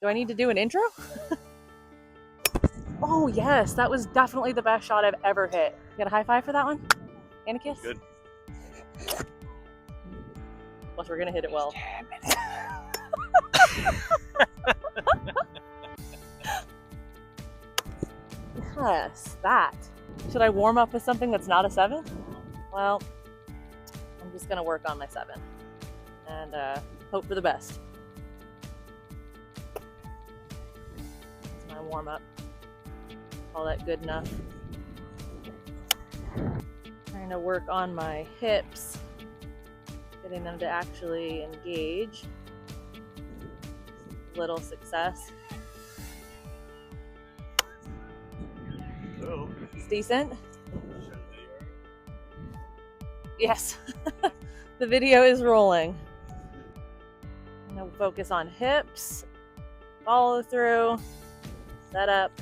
Do I need to do an intro? Oh yes, that was definitely the best shot I've ever hit. You got a high five for that one? And a kiss? Good. Plus we're gonna hit it well. Yes, that. Should I warm up with something that's not a 7? Well, I'm just gonna work on my 7 and hope for the best. That's my warm up. Call that good enough. Trying to work on my hips, getting them to actually engage. Little success. Oh. It's decent. Yes, the video is rolling. I'm gonna focus on hips, follow through, set up,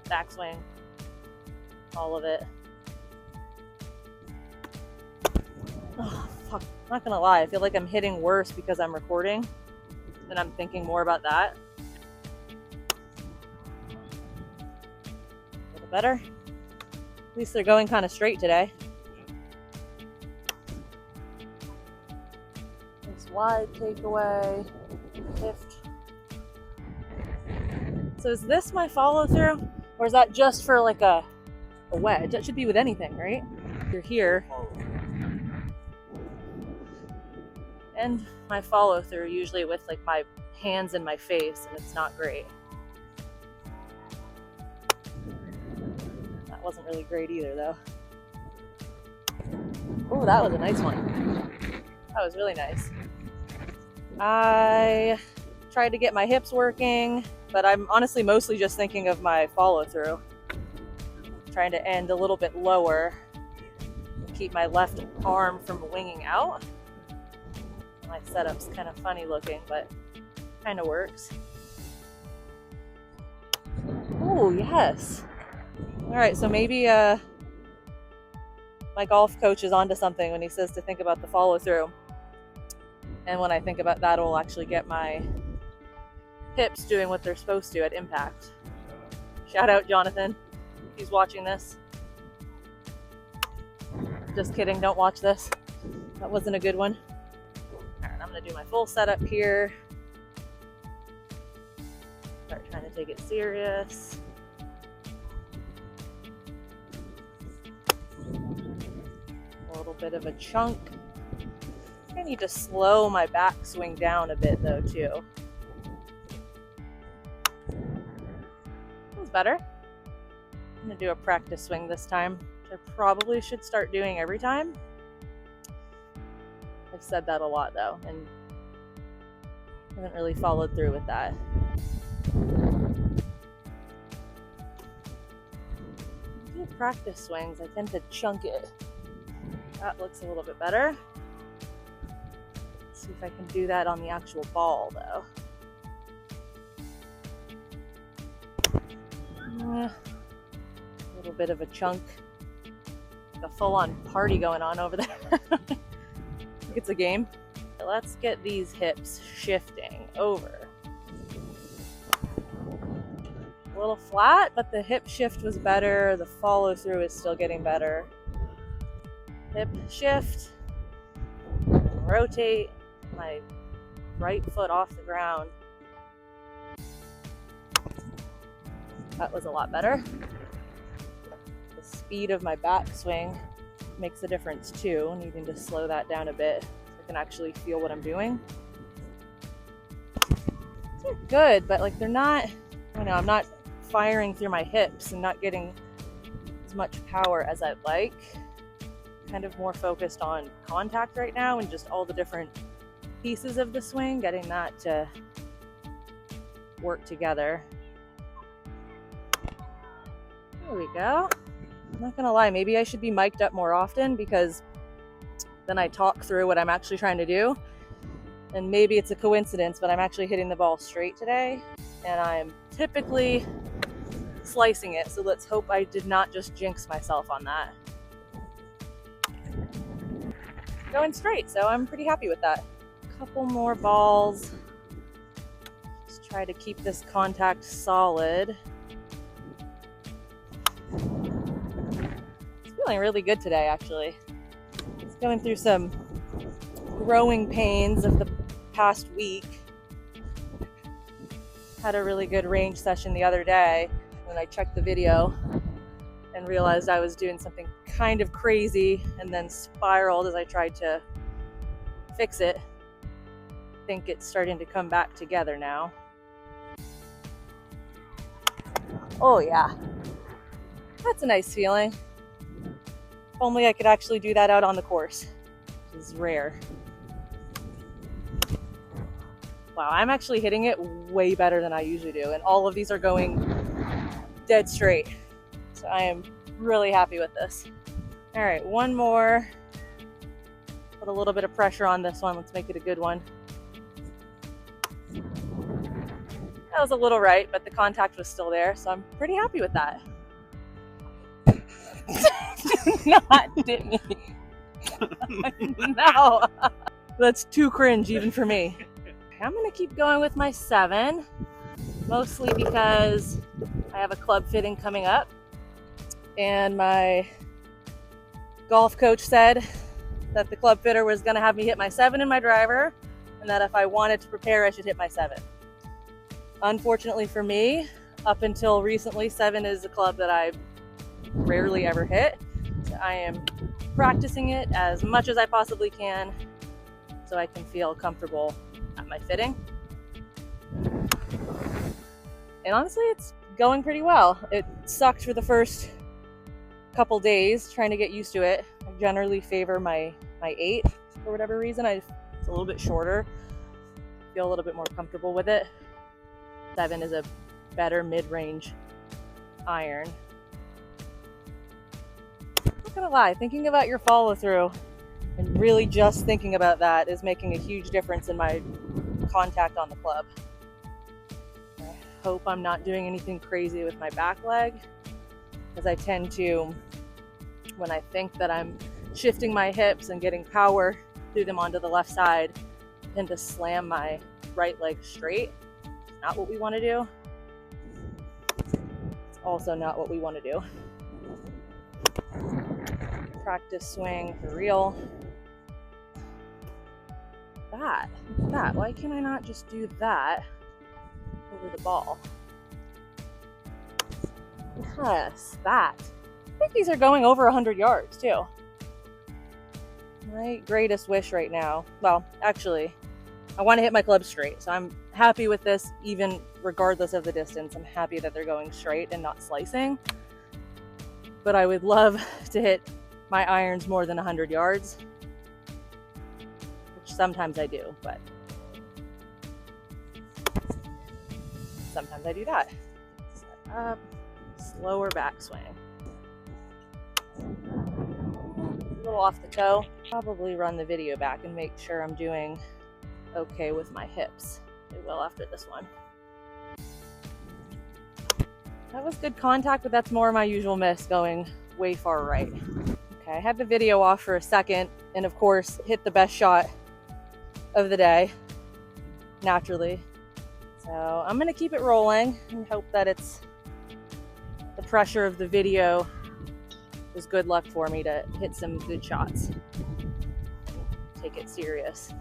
backswing, all of it. Oh, fuck. I'm not gonna lie, I feel like I'm hitting worse because I'm recording and I'm thinking more about that. A little better. At least they're going kind of straight today. This wide takeaway, lift. So is this my follow through? Or is that just for like a wedge? That should be with anything, right? You're here. And my follow through usually with like my hands in my face, and it's not great. That wasn't really great either though. Oh, that was a nice one. That was really nice. I tried to get my hips working, but I'm honestly mostly just thinking of my follow through. Trying to end a little bit lower and keep my left arm from winging out. My setup's kind of funny looking, but kind of works. Oh, yes. All right, so maybe my golf coach is onto something when he says to think about the follow through. And when I think about that, it'll actually get my hips doing what they're supposed to at impact. Shout out Jonathan, if he's watching this. Just kidding, don't watch this. That wasn't a good one. Alright, I'm gonna do my full setup here. Start trying to take it serious. A little bit of a chunk. I need to slow my backswing down a bit though too. That was better. I'm gonna do a practice swing this time, which I probably should start doing every time. I've said that a lot though, and haven't really followed through with that. I do practice swings, I tend to chunk it. That looks a little bit better. Let's see if I can do that on the actual ball though. A little bit of a chunk. Like a full-on party going on over there. I think it's a game. Let's get these hips shifting over. A little flat, but the hip shift was better. The follow through is still getting better. Hip shift. Rotate my right foot off the ground. That was a lot better. The speed of my backswing makes a difference too, needing to slow that down a bit so I can actually feel what I'm doing. They're good, but like they're not, I'm not firing through my hips and not getting as much power as I'd like. Kind of more focused on contact right now and just all the different pieces of the swing, getting that to work together. There we go. I'm not gonna lie, maybe I should be mic'd up more often because then I talk through what I'm actually trying to do. And maybe it's a coincidence, but I'm actually hitting the ball straight today and I'm typically slicing it. So let's hope I did not just jinx myself on that. Going straight, so I'm pretty happy with that. A couple more balls. Try to keep this contact solid. It's feeling really good today, actually. It's going through some growing pains of the past week. Had a really good range session the other day when I checked the video and realized I was doing something kind of crazy and then spiraled as I tried to fix it. I think it's starting to come back together now. Oh yeah, that's a nice feeling. If only I could actually do that out on the course, which is rare. Wow, I'm actually hitting it way better than I usually do, and all of these are going dead straight. So I am really happy with this. All right, one more. Put a little bit of pressure on this one. Let's make it a good one. That was a little right, but the contact was still there, so I'm pretty happy with that. Do not dip me. No, that's too cringe even for me. I'm gonna keep going with my 7, mostly because I have a club fitting coming up, and my golf coach said that the club fitter was gonna have me hit my 7 in my driver, and that if I wanted to prepare, I should hit my 7. Unfortunately for me, up until recently, 7 is a club that I rarely ever hit. So I am practicing it as much as I possibly can so I can feel comfortable at my fitting. And honestly, it's going pretty well. It sucked for the first couple days trying to get used to it. I generally favor my 8 for whatever reason. It's a little bit shorter. I feel a little bit more comfortable with it. 7 is a better mid-range iron. I'm not gonna lie, thinking about your follow-through and really just thinking about that is making a huge difference in my contact on the club. I hope I'm not doing anything crazy with my back leg, because I tend to, when I think that I'm shifting my hips and getting power through them onto the left side, I tend to slam my right leg straight. Not what we want to do. It's also not what we want to do. Practice swing for real. That. Why can I not just do that over the ball? Yes, that. I think these are going over 100 yards too. My greatest wish right now. Well, actually, I want to hit my club straight, so I'm happy with this even regardless of the distance. I'm happy that they're going straight and not slicing. But I would love to hit my irons more than 100 yards, which sometimes I do, but sometimes I do that. Set up, slower backswing. A little off the toe. Probably run the video back and make sure I'm doing okay with my hips. I will after this one. That was good contact, but that's more my usual miss, going way far right. Okay, I had the video off for a second and of course hit the best shot of the day, naturally. So I'm gonna keep it rolling and hope that it's the pressure of the video is good luck for me to hit some good shots. Take it serious.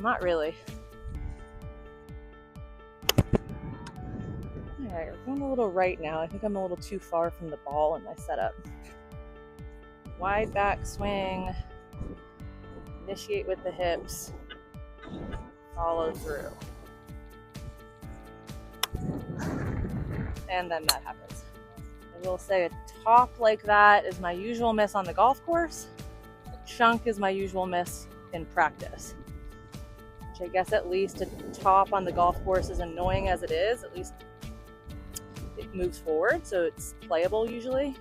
Not really. Alright, we're going a little right now. I think I'm a little too far from the ball in my setup. Wide back swing. Initiate with the hips. Follow through. And then that happens. I will say a top like that is my usual miss on the golf course. A chunk is my usual miss in practice. Which I guess at least a top on the golf course, as annoying as it is, at least it moves forward, so it's playable usually.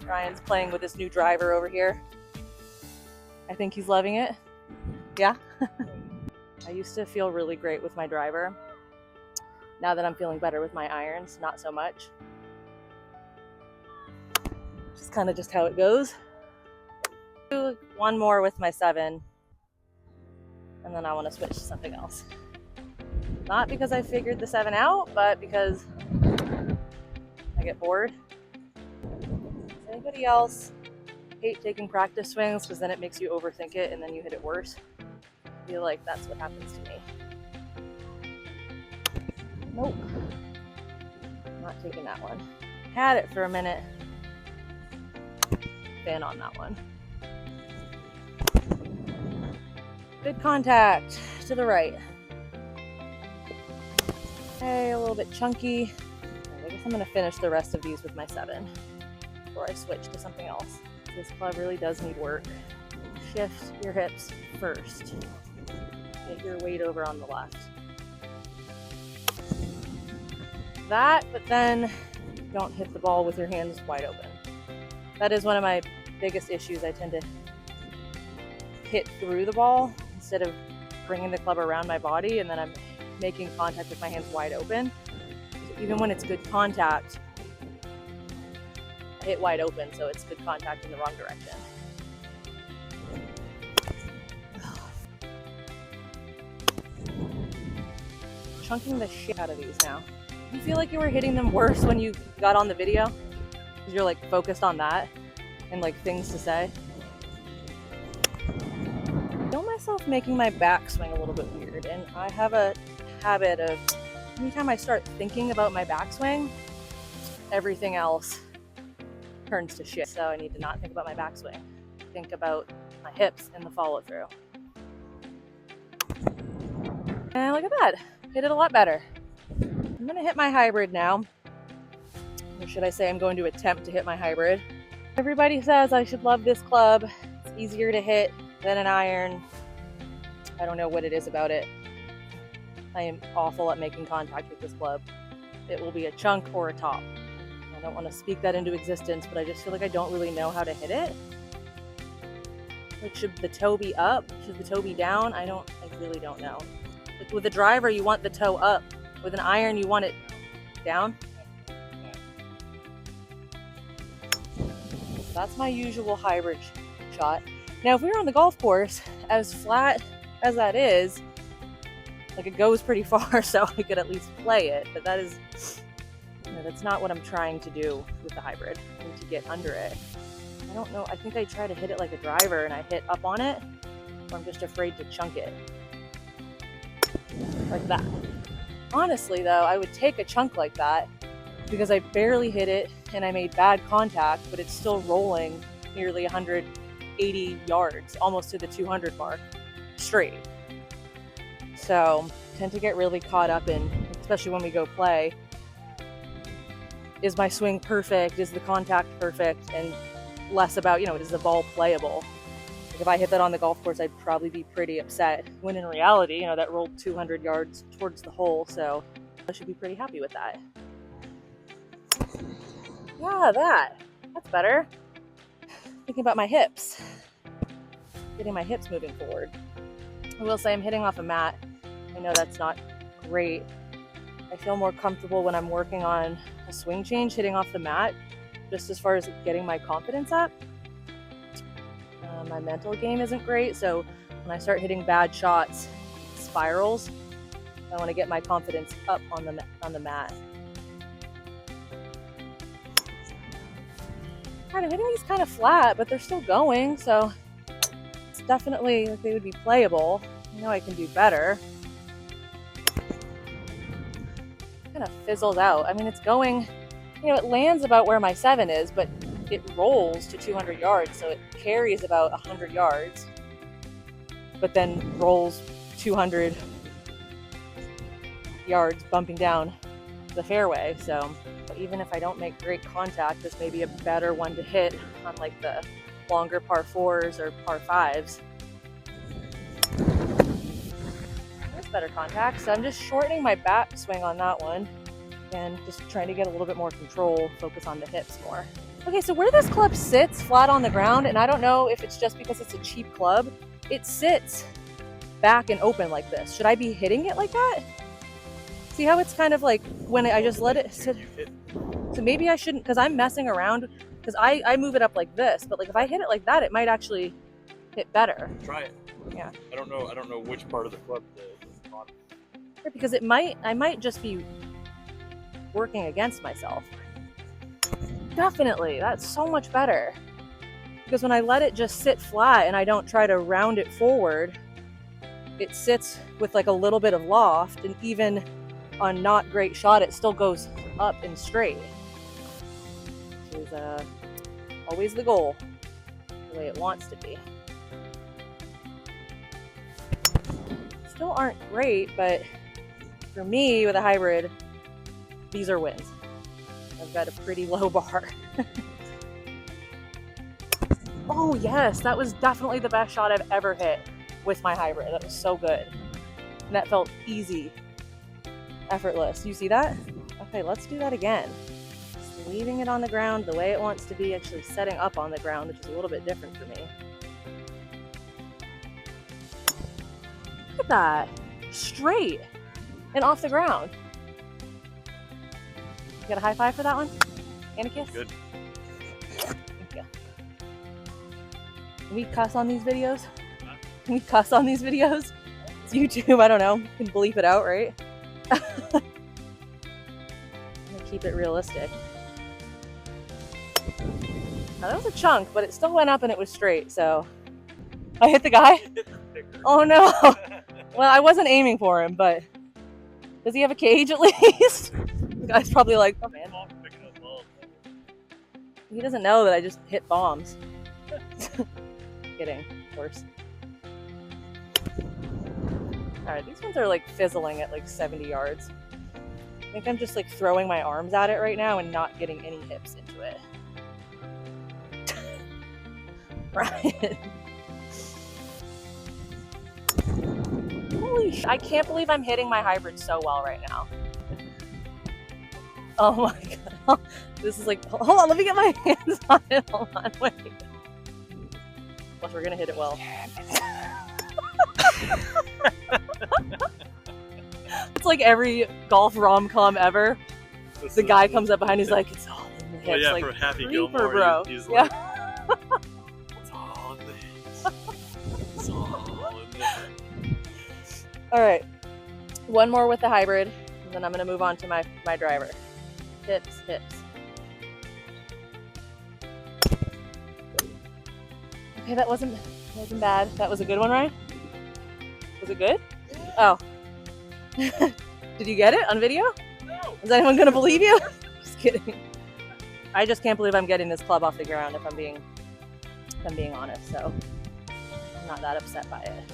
Ryan's playing with this new driver over here. I think he's loving it. Yeah. I used to feel really great with my driver. Now that I'm feeling better with my irons, not so much. Just kind of just how it goes. one more with my 7, and then I want to switch to something else. Not because I figured the 7 out, but because I get bored. Does anybody else hate taking practice swings because then it makes you overthink it and then you hit it worse? I feel like that's what happens to me. Nope. Not taking that one. Had it for a minute. Fan on that one. Good contact to the right. Okay, a little bit chunky. I guess I'm going to finish the rest of these with my 7 before I switch to something else. This club really does need work. Shift your hips first. Get your weight over on the left. That, but then don't hit the ball with your hands wide open. That is one of my biggest issues. I tend to hit through the ball instead of bringing the club around my body, and then I'm making contact with my hands wide open. So even when it's good contact, I hit wide open, so it's good contact in the wrong direction. Chunking the shit out of these now. Do you feel like you were hitting them worse when you got on the video? Because you're like focused on that and like things to say? I feel myself making my backswing a little bit weird, and I have a habit of anytime I start thinking about my backswing, everything else turns to shit. So I need to not think about my backswing. Think about my hips and the follow through. And look at that. Hit it a lot better. I'm gonna hit my hybrid now. Or should I say I'm going to attempt to hit my hybrid. Everybody says I should love this club. It's easier to hit than an iron. I don't know what it is about it. I am awful at making contact with this club. It will be a chunk or a top. I don't want to speak that into existence, but I just feel like I don't really know how to hit it. Like, should the toe be up? Should the toe be down? I really don't know. Like with a driver, you want the toe up. With an iron, you want it down. So that's my usual hybrid shot. Now, if we were on the golf course, as flat as that is, like it goes pretty far, so I could at least play it. But that is, that's not what I'm trying to do with the hybrid. I need to get under it. I don't know. I think I try to hit it like a driver and I hit up on it, or I'm just afraid to chunk it. Like that. Honestly, though, I would take a chunk like that because I barely hit it and I made bad contact, but it's still rolling nearly 180 yards, almost to the 200 mark, straight. So I tend to get really caught up in, especially when we go play, is my swing perfect? Is the contact perfect? And less about, is the ball playable? Like if I hit that on the golf course, I'd probably be pretty upset. When in reality, that rolled 200 yards towards the hole, so I should be pretty happy with that. Yeah, that's better. Thinking about my hips. Getting my hips moving forward. I will say I'm hitting off a mat. I know that's not great. I feel more comfortable when I'm working on a swing change, hitting off the mat, just as far as getting my confidence up. My mental game isn't great, so when I start hitting bad shots, spirals, I want to get my confidence up on the mat. I'm hitting these kind of flat, but they're still going, so it's definitely like they would be playable. I know I can do better. Kind of fizzles out. I mean, it's going, it lands about where my 7 is, but it rolls to 200 yards, so it carries about 100 yards, but then rolls 200 yards bumping down the fairway. So even if I don't make great contact, this may be a better one to hit on like the longer par 4s or par 5s. There's better contact, so I'm just shortening my back swing on that one and just trying to get a little bit more control, focus on the hips more. Okay, so where this club sits flat on the ground, and I don't know if it's just because it's a cheap club, it sits back and open like this. Should I be hitting it like that? See how it's kind of like when I just let it sit? So maybe I shouldn't, because I'm messing around, because I move it up like this, but like if I hit it like that, it might actually hit better. Try it. Yeah. I don't know which part of the club the on. Because I might just be working against myself. Definitely, that's so much better. Because when I let it just sit flat and I don't try to round it forward, it sits with like a little bit of loft, and even on not great shot, it still goes up and straight. Which is always the goal, the way it wants to be. Still aren't great, but for me with a hybrid, these are wins. I've got a pretty low bar. Oh yes, that was definitely the best shot I've ever hit with my hybrid. That was so good. And that felt easy, effortless. You see that? Okay, let's do that again. Just leaving it on the ground the way it wants to be, actually setting up on the ground, which is a little bit different for me. Look at that. Straight and off the ground. You got a high five for that one? And a kiss? Good. Thank you. Can we cuss on these videos? Can we cuss on these videos? It's YouTube, I don't know. You can bleep it out, right? I'm gonna keep it realistic. Now that was a chunk, but it still went up and it was straight, so. I hit the guy? Oh no! Well, I wasn't aiming for him, but does he have a cage at least? The guy's probably like, oh man. He doesn't know that I just hit bombs. Kidding, of course. Alright, these ones are like fizzling at like 70 yards. I think I'm just like throwing my arms at it right now and not getting any hips into it. Ryan. Holy sh! I can't believe I'm hitting my hybrid so well right now. Oh my god. This is like, hold on, let me get my hands on it. Hold on, wait. Plus, we're gonna hit it well. It's like every golf rom-com ever. The guy comes up behind, he's like, it's all in the hips. Well, yeah, like, for Happy creeper, Gilmore, bro. he's Yeah. like, it's all in the hips. It's all in the hips. All right, one more with the hybrid, and then I'm gonna move on to my driver. Hips, hips. Okay, that wasn't bad. That was a good one, right? Was it good? Oh. Did you get it on video? No. Is anyone gonna believe you? Just kidding. I just can't believe I'm getting this club off the ground, if I'm being honest, so I'm not that upset by it.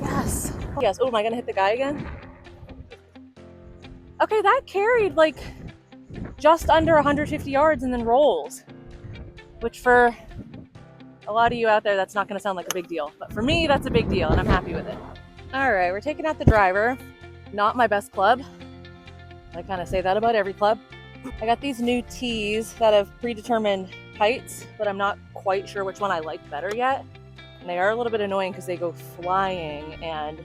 Yes. Yes. Oh, am I gonna hit the guy again? Okay, that carried like just under 150 yards and then rolls. Which for a lot of you out there, that's not gonna sound like a big deal. But for me, that's a big deal and I'm happy with it. All right, we're taking out the driver. Not my best club. I kind of say that about every club. I got these new tees that have predetermined heights, but I'm not quite sure which one I like better yet. And they are a little bit annoying because they go flying and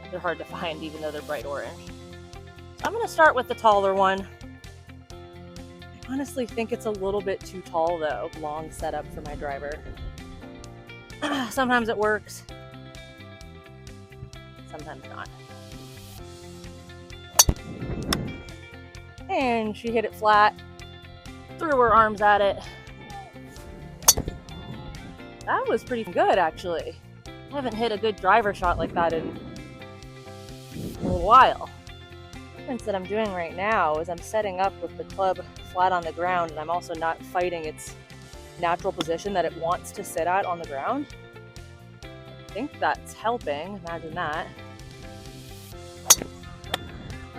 they're hard to find even though they're bright orange. So I'm gonna start with the taller one. I honestly think it's a little bit too tall though, long setup for my driver. Sometimes it works, sometimes not. And she hit it flat, threw her arms at it. That was pretty good actually. I haven't hit a good driver shot like that in a while. The difference that I'm doing right now is I'm setting up with the club flat on the ground and I'm also not fighting its natural position that it wants to sit at on the ground. I think that's helping, imagine that.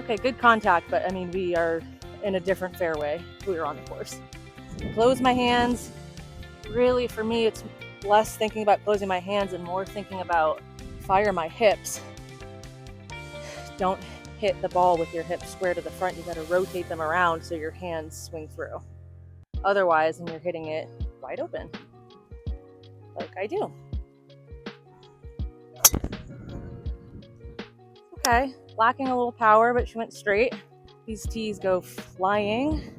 Okay, good contact, but I mean, we are in a different fairway. We are on the course. Close my hands. Really, for me, it's less thinking about closing my hands and more thinking about fire my hips. Don't hit the ball with your hips square to the front. You gotta rotate them around so your hands swing through. Otherwise, when you're hitting it wide open, like I do. Okay, lacking a little power, but she went straight. These tees go flying.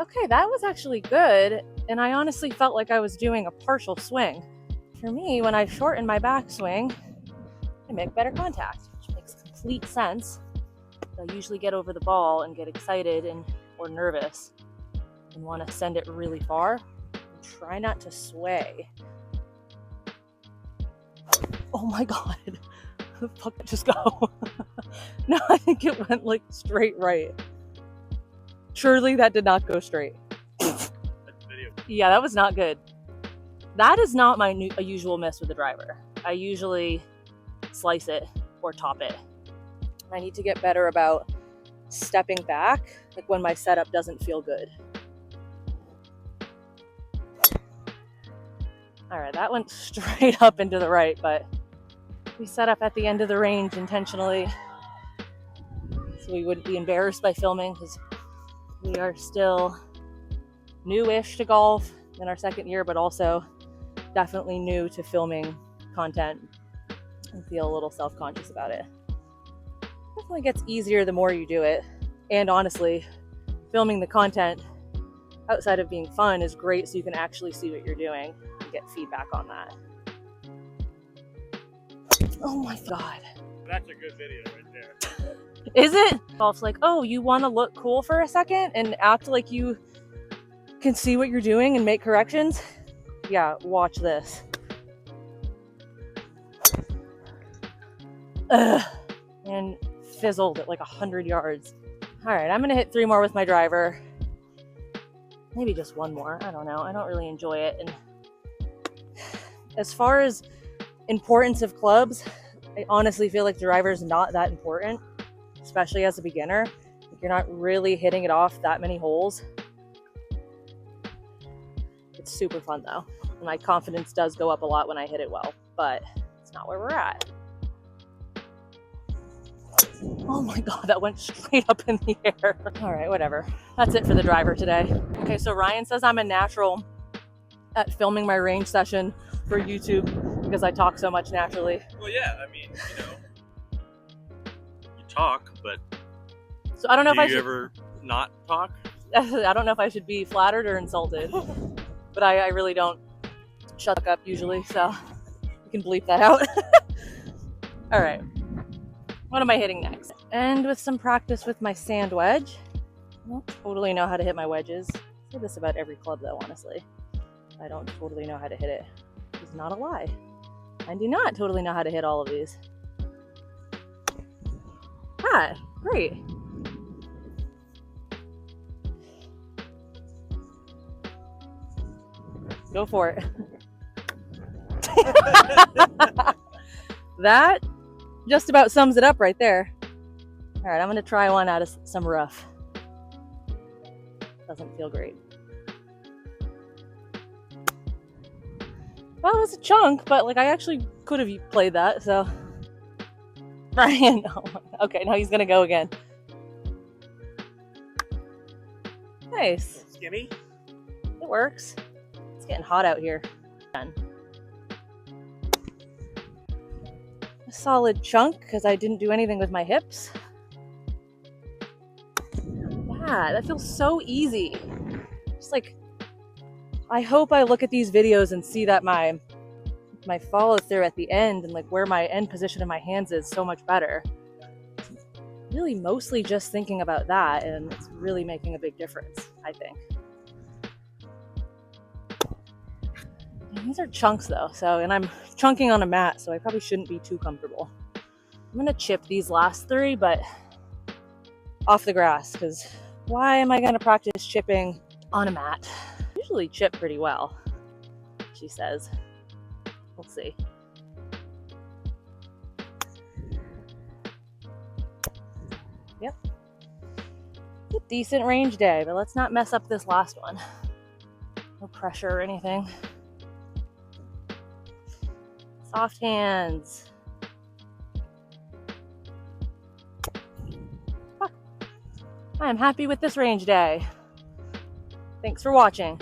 Okay, that was actually good, and I honestly felt like I was doing a partial swing. For me, when I shorten my backswing, I make better contact, which makes complete sense. I usually get over the ball and get excited or nervous and want to send it really far. And try not to sway. Oh my god. Where the fuck did it just go? No, I think it went like straight right. Surely that did not go straight. Yeah, that was not good. That is not my usual miss with the driver. I usually slice it or top it. I need to get better about stepping back, like when my setup doesn't feel good. All right, that went straight up into the right, but we set up at the end of the range intentionally so we wouldn't be embarrassed by filming, because we are still new-ish to golf in our second year, but also definitely new to filming content and feel a little self-conscious about it. Definitely gets easier the more you do it. And honestly, filming the content outside of being fun is great, so you can actually see what you're doing and get feedback on that. Oh my god. That's a good video right there. Is it? Golf's like, oh, you want to look cool for a second and act like you can see what you're doing and make corrections? Yeah, watch this. Ugh. And fizzled at like 100 yards. All right, I'm gonna hit 3 more with my driver. Maybe just 1 more, I don't know. I don't really enjoy it. And as far as importance of clubs, I honestly feel like the driver is not that important, especially as a beginner. If you're not really hitting it off that many holes. It's super fun though. And my confidence does go up a lot when I hit it well, but it's not where we're at. Oh my god, that went straight up in the air. All right, whatever. That's it for the driver today. Okay, so Ryan says I'm a natural at filming my range session for YouTube because I talk so much naturally. Well, yeah, I mean, you know, you talk, but So I don't know if I should ever not talk? I don't know if I should be flattered or insulted, but I really don't shut up usually, so you can bleep that out. All right. What am I hitting next? And with some practice with my sand wedge. I don't totally know how to hit my wedges. I say this about every club though, honestly. I don't totally know how to hit it. It's not a lie. I do not totally know how to hit all of these. Ah, great. Go for it. That just about sums it up right there. All right, I'm gonna try one out of some rough. Doesn't feel great. Well, it was a chunk, but like I actually could have played that, so. Ryan, oh, okay, now he's gonna go again. Nice. Skinny? It works. It's getting hot out here. Done. A solid chunk because I didn't do anything with my hips. Yeah, that feels so easy. Just like, I hope I look at these videos and see that my follow through at the end and like where my end position of my hands is so much better. Really mostly just thinking about that, and it's really making a big difference, I think. And these are chunks though, and I'm chunking on a mat, so I probably shouldn't be too comfortable. I'm gonna chip these last 3, but off the grass, because why am I gonna practice chipping on a mat? Usually chip pretty well, she says. We'll see. Yep. It's a decent range day, but let's not mess up this last one. No pressure or anything. Soft hands. I am happy with this range day. Thanks for watching.